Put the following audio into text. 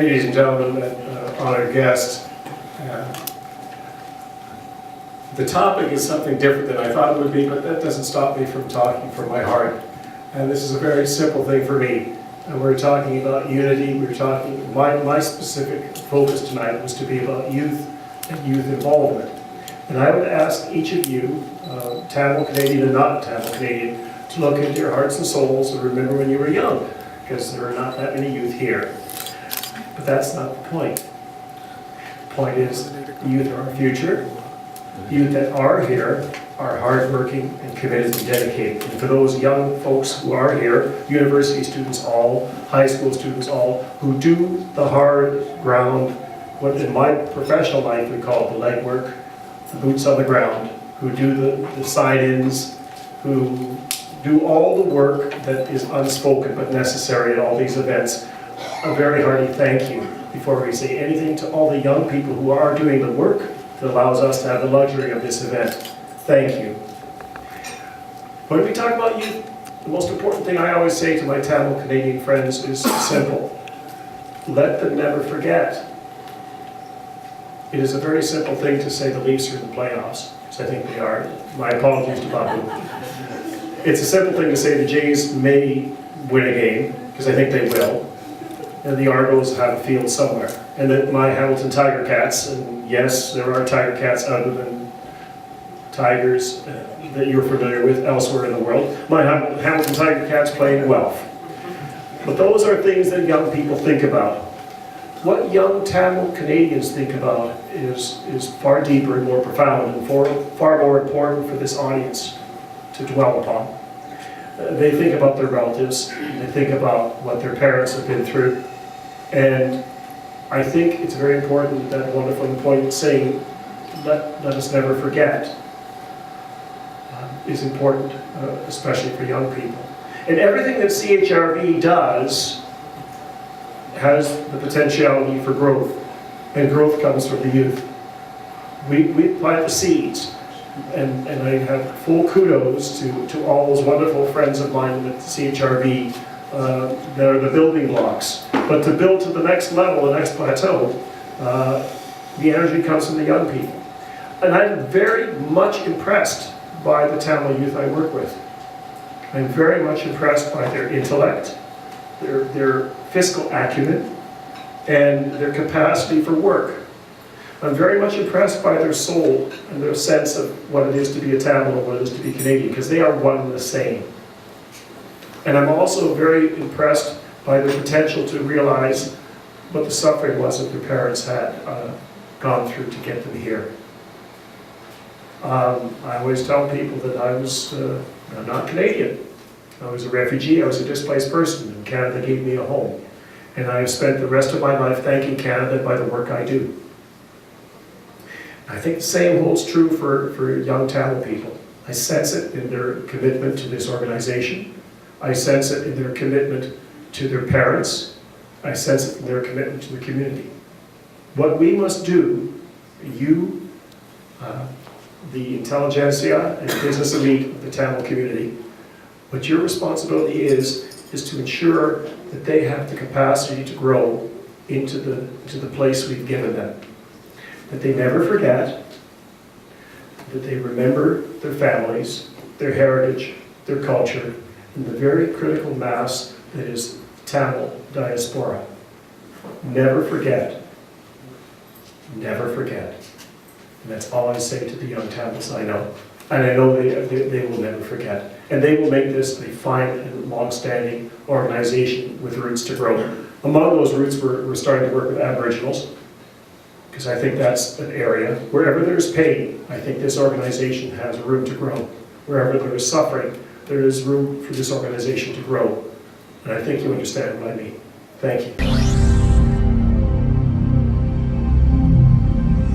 Ladies and gentlemen, honored guests, the topic is something different than I thought it would be, but that doesn't stop me from talking from my heart. And this is a very simple thing for me. And we're talking about unity, my specific focus tonight was to be about youth and youth involvement. And I would ask each of you, Tamil Canadian and not Tamil Canadian, to look into your hearts and souls and remember when you were young, because there are not that many youth here. But that's not the point. The point is, youth are our future. Youth that are here are hardworking and committed and dedicated. And for those young folks who are here, university students all, high school students all, who do the hard ground, what in my professional life we call the legwork, the boots on the ground, who do the sign-ins, who do all the work that is unspoken but necessary at all these events, a very hearty thank you before we say anything to all the young people who are doing the work that allows us to have the luxury of this event. Thank you. When we talk about youth, the most important thing I always say to my Tamil Canadian friends is simple. Let them never forget. It is a very simple thing to say the Leafs are in the playoffs, because I think they are. My apologies to Babu. It's a simple thing to say the Jays may win a game, because I think they will. And the Argos have a field somewhere. And that my Hamilton Tiger Cats, and yes, there are Tiger Cats other than Tigers that you're familiar with elsewhere in the world. My Hamilton Tiger Cats play in Guelph. But those are things that young people think about. What young Tamil Canadians think about is far deeper and more profound and far more important for this audience to dwell upon. They think about their relatives, they think about what their parents have been through, and I think it's very important that wonderful point saying, let us never forget, is important, especially for young people. And everything that CHRV does has the potentiality for growth, and growth comes from the youth. We plant the seeds. And I have full kudos to all those wonderful friends of mine at CHRV that are the building blocks. But to build to the next level, the next plateau, the energy comes from the young people. And I'm very much impressed by the Tamil youth I work with. I'm very much impressed by their intellect, their fiscal acumen, and their capacity for work. I'm very much impressed by their soul and their sense of what it is to be a Tamil and what it is to be Canadian, because they are one and the same. And I'm also very impressed by their potential to realize what the suffering was that their parents had gone through to get them here. I always tell people that I'm not Canadian. I was a refugee, I was a displaced person, and Canada gave me a home. And I have spent the rest of my life thanking Canada by the work I do. I think the same holds true for young Tamil people. I sense it in their commitment to this organization. I sense it in their commitment to their parents. I sense it in their commitment to the community. What we must do, you, the intelligentsia and business elite of the Tamil community, what your responsibility is to ensure that they have the capacity to grow into the place we've given them. That they never forget, that they remember their families, their heritage, their culture, and the very critical mass that is Tamil diaspora. Never forget. Never forget. And that's all I say to the young Tamils I know. And I know they will never forget. And they will make this a fine and long-standing organization with roots to grow. Among those roots, we're starting to work with Aboriginals, because I think that's an area, wherever there's pain, I think this organization has room to grow. Wherever there is suffering, there is room for this organization to grow. And I think you understand what I mean. Thank you.